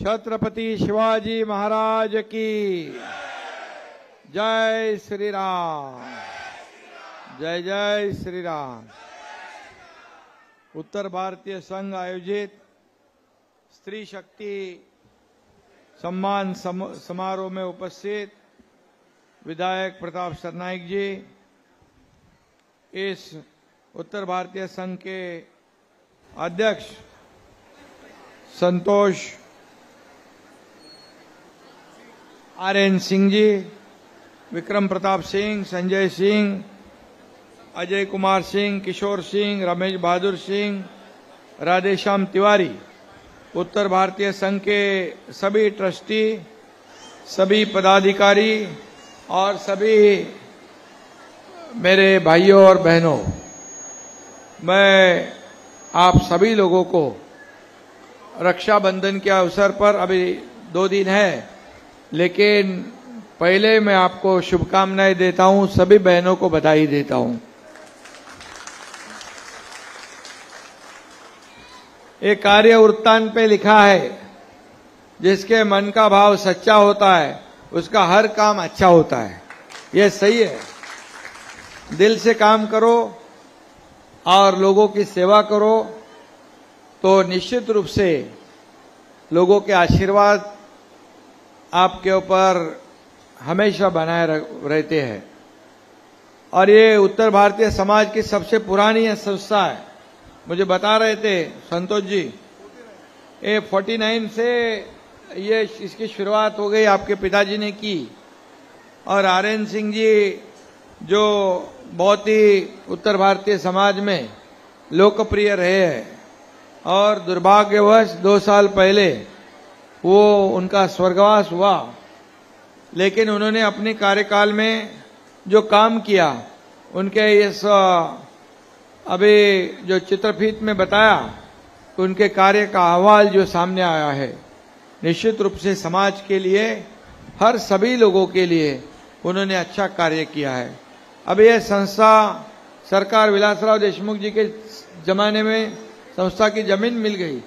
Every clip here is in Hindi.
छत्रपति शिवाजी महाराज की जय श्री राम। जय जय श्री राम। उत्तर भारतीय संघ आयोजित स्त्री शक्ति सम्मान समारोह में उपस्थित विधायक प्रताप सरनाईक जी, इस उत्तर भारतीय संघ के अध्यक्ष संतोष आर.एन. सिंह जी, विक्रम प्रताप सिंह, संजय सिंह, अजय कुमार सिंह, किशोर सिंह, रमेश बहादुर सिंह, राधेश्याम तिवारी, उत्तर भारतीय संघ के सभी ट्रस्टी, सभी पदाधिकारी और सभी मेरे भाइयों और बहनों, मैं आप सभी लोगों को रक्षाबंधन के अवसर पर, अभी 2 दिन है, लेकिन पहले मैं आपको शुभकामनाएं देता हूं, सभी बहनों को बधाई देता हूं। एक कार्य वृत्तांत पे लिखा है, जिसके मन का भाव सच्चा होता है उसका हर काम अच्छा होता है। यह सही है। दिल से काम करो और लोगों की सेवा करो तो निश्चित रूप से लोगों के आशीर्वाद आपके ऊपर हमेशा बनाए रहते हैं। और ये उत्तर भारतीय समाज की सबसे पुरानी संस्था है। मुझे बता रहे थे संतोष जी, ये 49 से ये इसकी शुरुआत हो गई, आपके पिताजी ने की। और आर.एन. सिंह जी जो बहुत ही उत्तर भारतीय समाज में लोकप्रिय रहे हैं, और दुर्भाग्यवश 2 साल पहले वो उनका स्वर्गवास हुआ, लेकिन उन्होंने अपने कार्यकाल में जो काम किया, उनके इस अभी जो चित्रफीत में बताया, उनके कार्य का अहवाल जो सामने आया है, निश्चित रूप से समाज के लिए, हर सभी लोगों के लिए उन्होंने अच्छा कार्य किया है। अब यह संस्था सरकार विलासराव देशमुख जी के जमाने में संस्था की जमीन मिल गई,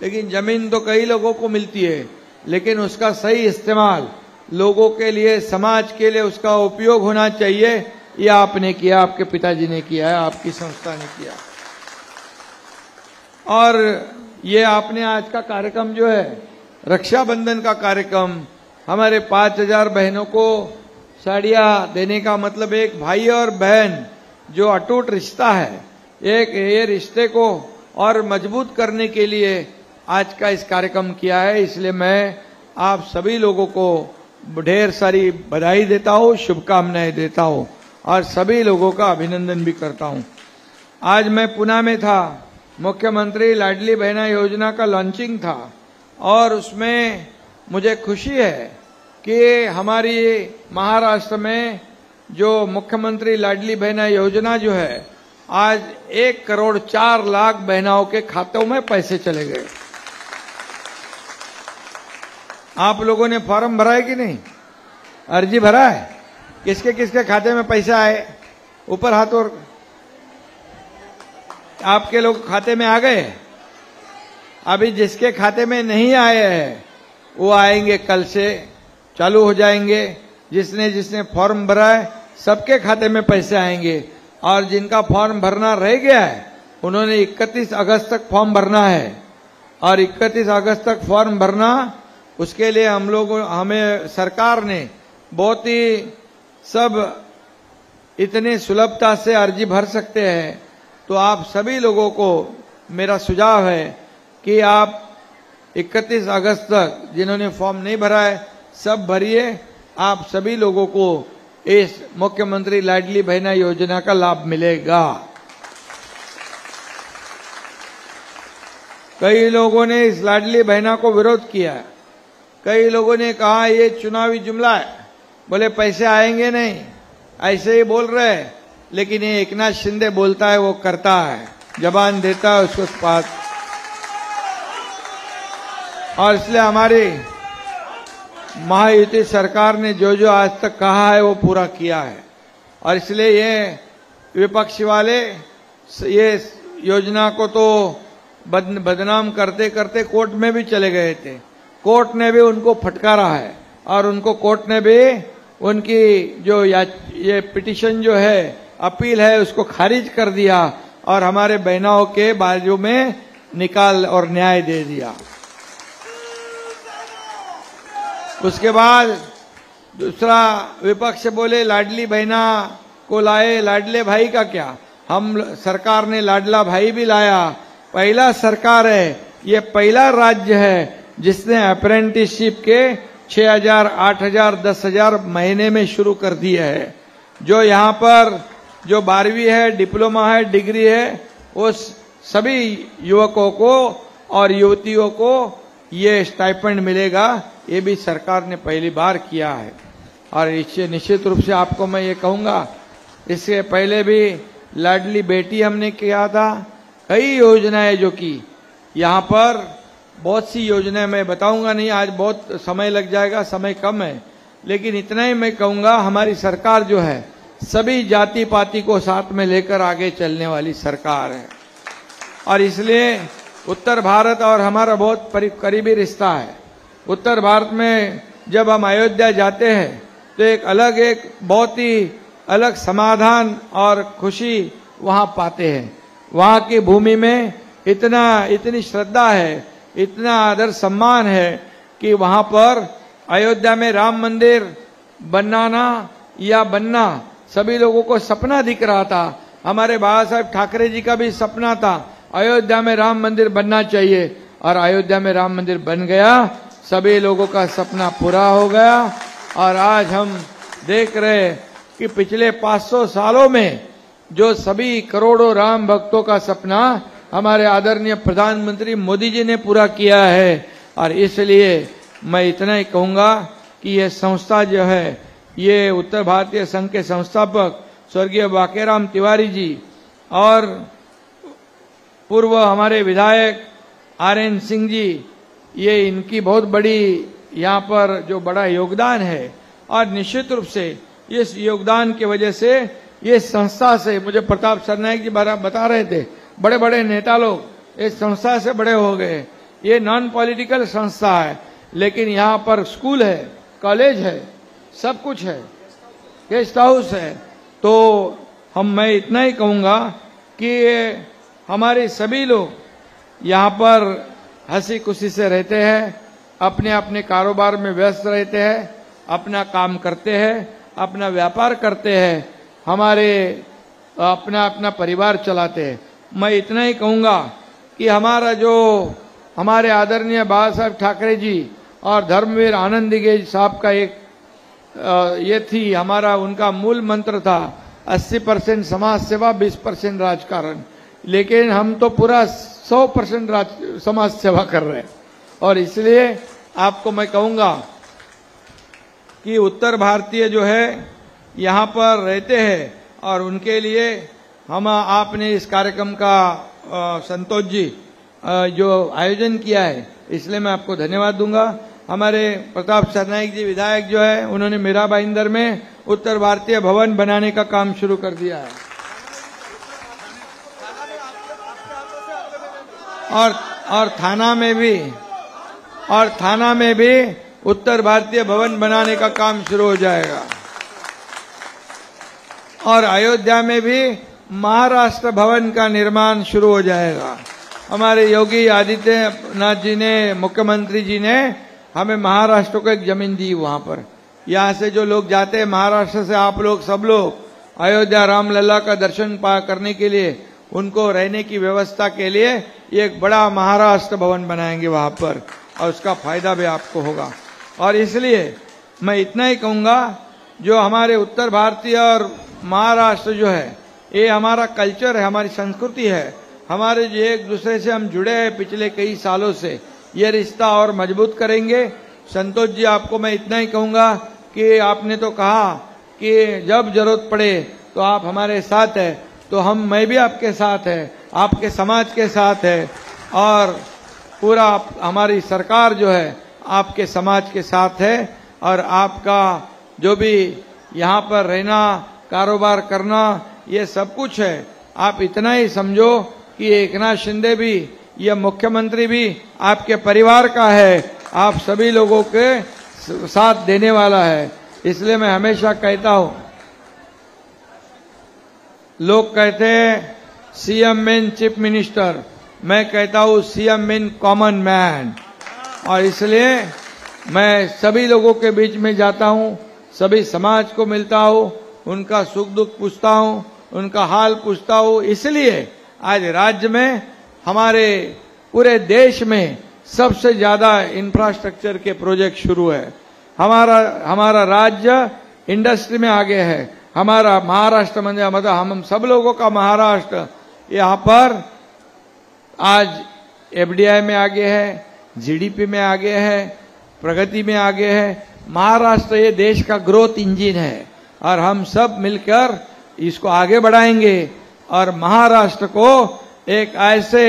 लेकिन जमीन तो कई लोगों को मिलती है, लेकिन उसका सही इस्तेमाल लोगों के लिए, समाज के लिए उसका उपयोग होना चाहिए। ये आपने किया, आपके पिताजी ने किया है, आपकी संस्था ने किया। और ये आपने आज का कार्यक्रम जो है रक्षाबंधन का कार्यक्रम, हमारे 5000 बहनों को साड़ियां देने का मतलब एक भाई और बहन जो अटूट रिश्ता है, एक ये रिश्ते को और मजबूत करने के लिए आज का इस कार्यक्रम किया है। इसलिए मैं आप सभी लोगों को ढेर सारी बधाई देता हूं, शुभकामनाएं देता हूं और सभी लोगों का अभिनंदन भी करता हूं। आज मैं पुणे में था, मुख्यमंत्री लाडली बहना योजना का लॉन्चिंग था, और उसमें मुझे खुशी है कि हमारी महाराष्ट्र में जो मुख्यमंत्री लाडली बहना योजना जो है, आज 1 करोड़ 4 लाख बहनाओं के खातों में पैसे चले गए। आप लोगों ने फॉर्म भरा है कि नहीं? अर्जी भरा है? किसके किसके खाते में पैसा आए? ऊपर हाथ। और आपके लोग खाते में आ गए? अभी जिसके खाते में नहीं आए हैं वो आएंगे, कल से चालू हो जाएंगे। जिसने जिसने फॉर्म भरा है सबके खाते में पैसे आएंगे, और जिनका फॉर्म भरना रह गया है उन्होंने 31 अगस्त तक फॉर्म भरना है। और 31 अगस्त तक फॉर्म भरना, उसके लिए हमें सरकार ने बहुत ही सब इतने सुलभता से अर्जी भर सकते हैं। तो आप सभी लोगों को मेरा सुझाव है कि आप 31 अगस्त तक जिन्होंने फॉर्म नहीं भरा है सब भरिए। आप सभी लोगों को इस मुख्यमंत्री लाडली बहना योजना का लाभ मिलेगा। कई लोगों ने इस लाडली बहना को विरोध किया, कई लोगों ने कहा ये चुनावी जुमला है, बोले पैसे आएंगे नहीं, ऐसे ही बोल रहे हैं। लेकिन ये एकनाथ शिंदे बोलता है वो करता है, जबान देता है उसको पास। और इसलिए हमारी महायुति सरकार ने जो जो आज तक कहा है वो पूरा किया है। और इसलिए ये विपक्षी वाले ये योजना को तो बदनाम करते करते कोर्ट में भी चले गए थे, कोर्ट ने भी उनको फटकारा है और उनको कोर्ट ने भी उनकी जो ये पिटीशन जो है, अपील है, उसको खारिज कर दिया और हमारे बहनों के बाजू में निकाल और न्याय दे दिया। उसके बाद दूसरा विपक्ष बोले लाडली बहना को लाए, लाडले भाई का क्या, हम सरकार ने लाडला भाई भी लाया। पहला सरकार है, ये पहला राज्य है जिसने अप्रेंटिसशिप के 6,000, 8,000, 10,000 महीने में शुरू कर दिया है। जो यहाँ पर जो 12वीं है, डिप्लोमा है, डिग्री है, उस सभी युवकों को और युवतियों को ये स्टाइपेंड मिलेगा। ये भी सरकार ने पहली बार किया है। और इससे निश्चित रूप से आपको मैं ये कहूँगा, इससे पहले भी लाडली बेटी हमने किया था, कई योजनाएं जो की यहाँ पर, बहुत सी योजनाएं मैं बताऊंगा नहीं, आज बहुत समय लग जाएगा, समय कम है, लेकिन इतना ही मैं कहूंगा, हमारी सरकार जो है सभी जाति पाति को साथ में लेकर आगे चलने वाली सरकार है। और इसलिए उत्तर भारत और हमारा बहुत करीबी रिश्ता है। उत्तर भारत में जब हम अयोध्या जाते हैं तो एक बहुत ही अलग समाधान और खुशी वहां पाते हैं। वहां की भूमि में इतनी श्रद्धा है, इतना आदर सम्मान है कि वहां पर अयोध्या में राम मंदिर बनना सभी लोगों को सपना दिख रहा था। हमारे बाबा साहब ठाकरे जी का भी सपना था, अयोध्या में राम मंदिर बनना चाहिए, और अयोध्या में राम मंदिर बन गया। सभी लोगों का सपना पूरा हो गया। और आज हम देख रहे कि पिछले 500 सालों में जो सभी करोड़ों राम भक्तों का सपना हमारे आदरणीय प्रधानमंत्री मोदी जी ने पूरा किया है। और इसलिए मैं इतना ही कहूंगा कि ये संस्था जो है, ये उत्तर भारतीय संघ के संस्थापक स्वर्गीय बांकेराम तिवारी जी और पूर्व हमारे विधायक RN सिंह जी, ये इनकी बहुत बड़ी यहाँ पर जो बड़ा योगदान है। और निश्चित रूप से इस योगदान की वजह से, ये संस्था से, मुझे प्रताप सरनाईक जी बता रहे थे, बड़े बड़े नेता लोग इस संस्था से बड़े हो गए। ये नॉन पॉलिटिकल संस्था है, लेकिन यहाँ पर स्कूल है, कॉलेज है, सब कुछ है, गेस्ट हाउस है। तो मैं इतना ही कहूँगा कि हमारे सभी लोग यहाँ पर हंसी खुशी से रहते हैं, अपने अपने कारोबार में व्यस्त रहते हैं, अपना काम करते हैं, अपना व्यापार करते हैं, हमारे अपना अपना परिवार चलाते हैं। मैं इतना ही कहूँगा कि हमारे आदरणीय बाबा साहब ठाकरे जी और धर्मवीर आनंद दिघे साहब का एक ये थी, हमारा उनका मूल मंत्र था 80% समाज सेवा, 20% राजकारण। लेकिन हम तो पूरा 100% समाज सेवा कर रहे हैं। और इसलिए आपको मैं कहूँगा कि उत्तर भारतीय जो है यहाँ पर रहते हैं, और उनके लिए आपने इस कार्यक्रम का संतोष जी जो आयोजन किया है, इसलिए मैं आपको धन्यवाद दूंगा। हमारे प्रताप सरनाईक जी विधायक जो है, उन्होंने मीरा भाईंदर में उत्तर भारतीय भवन बनाने का काम शुरू कर दिया है। और थाना में भी उत्तर भारतीय भवन बनाने का काम शुरू हो जाएगा। और अयोध्या में भी महाराष्ट्र भवन का निर्माण शुरू हो जाएगा। हमारे योगी आदित्यनाथ जी ने, मुख्यमंत्री जी ने हमें महाराष्ट्र को एक जमीन दी। वहां पर यहाँ से जो लोग जाते हैं महाराष्ट्र से, आप लोग सब लोग अयोध्या रामलला का दर्शन करने के लिए, उनको रहने की व्यवस्था के लिए एक बड़ा महाराष्ट्र भवन बनाएंगे वहां पर, और उसका फायदा भी आपको होगा। और इसलिए मैं इतना ही कहूँगा, जो हमारे उत्तर भारतीय और महाराष्ट्र जो है, ये हमारा कल्चर है, हमारी संस्कृति है, हमारे जो एक दूसरे से हम जुड़े हैं पिछले कई सालों से, ये रिश्ता और मजबूत करेंगे। संतोष जी, आपको मैं इतना ही कहूँगा कि आपने तो कहा कि जब जरूरत पड़े तो आप हमारे साथ हैं, तो मैं भी आपके साथ है, आपके समाज के साथ है, और पूरा हमारी सरकार जो है आपके समाज के साथ है। और आपका जो भी यहाँ पर रहना, कारोबार करना, ये सब कुछ है। आप इतना ही समझो कि एकनाथ शिंदे भी, ये मुख्यमंत्री भी आपके परिवार का है, आप सभी लोगों के साथ देने वाला है। इसलिए मैं हमेशा कहता हूं, लोग कहते हैं सीएम मीन चीफ मिनिस्टर, मैं कहता हूं सीएम मीन कॉमन मैन। और इसलिए मैं सभी लोगों के बीच में जाता हूं, सभी समाज को मिलता हूं, उनका सुख दुख पूछता हूं, उनका हाल पूछता हूं। इसलिए आज राज्य में, हमारे पूरे देश में सबसे ज्यादा इंफ्रास्ट्रक्चर के प्रोजेक्ट शुरू है। हमारा राज्य इंडस्ट्री में आगे है। हमारा महाराष्ट्र मतलब हम सब लोगों का महाराष्ट्र यहाँ पर आज एफडीआई में आगे है, जीडीपी में आगे है, प्रगति में आगे है। महाराष्ट्र ये देश का ग्रोथ इंजन है और हम सब मिलकर इसको आगे बढ़ाएंगे और महाराष्ट्र को एक ऐसे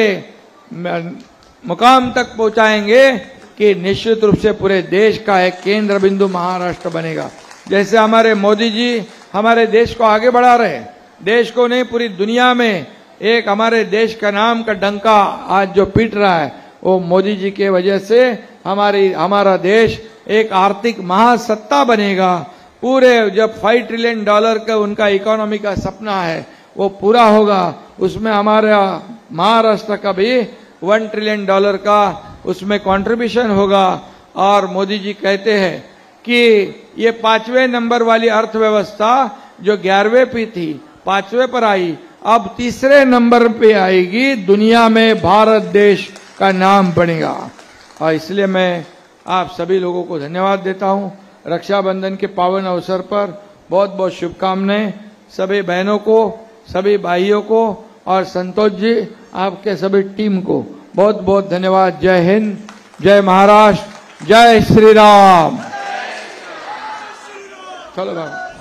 मुकाम तक पहुंचाएंगे कि निश्चित रूप से पूरे देश का एक केंद्र बिंदु महाराष्ट्र बनेगा। जैसे हमारे मोदी जी हमारे देश को आगे बढ़ा रहे हैं, देश को नहीं पूरी दुनिया में एक हमारे देश का नाम का डंका आज जो पीट रहा है, वो मोदी जी के वजह से हमारा देश एक आर्थिक महासत्ता बनेगा। पूरे जब $5 ट्रिलियन का उनका इकोनॉमी का सपना है वो पूरा होगा, उसमें हमारा महाराष्ट्र का भी $1 ट्रिलियन का उसमें कंट्रीब्यूशन होगा। और मोदी जी कहते हैं कि ये 5वें नंबर वाली अर्थव्यवस्था जो 11वें पे थी 5वें पर आई, अब 3रे नंबर पे आएगी। दुनिया में भारत देश का नाम बनेगा। और इसलिए मैं आप सभी लोगों को धन्यवाद देता हूं। रक्षाबंधन के पावन अवसर पर बहुत बहुत शुभकामनाएं सभी बहनों को, सभी भाइयों को और संतोष जी आपके सभी टीम को बहुत बहुत धन्यवाद। जय हिंद, जय महाराष्ट्र, जय श्री राम। चलो बाबा।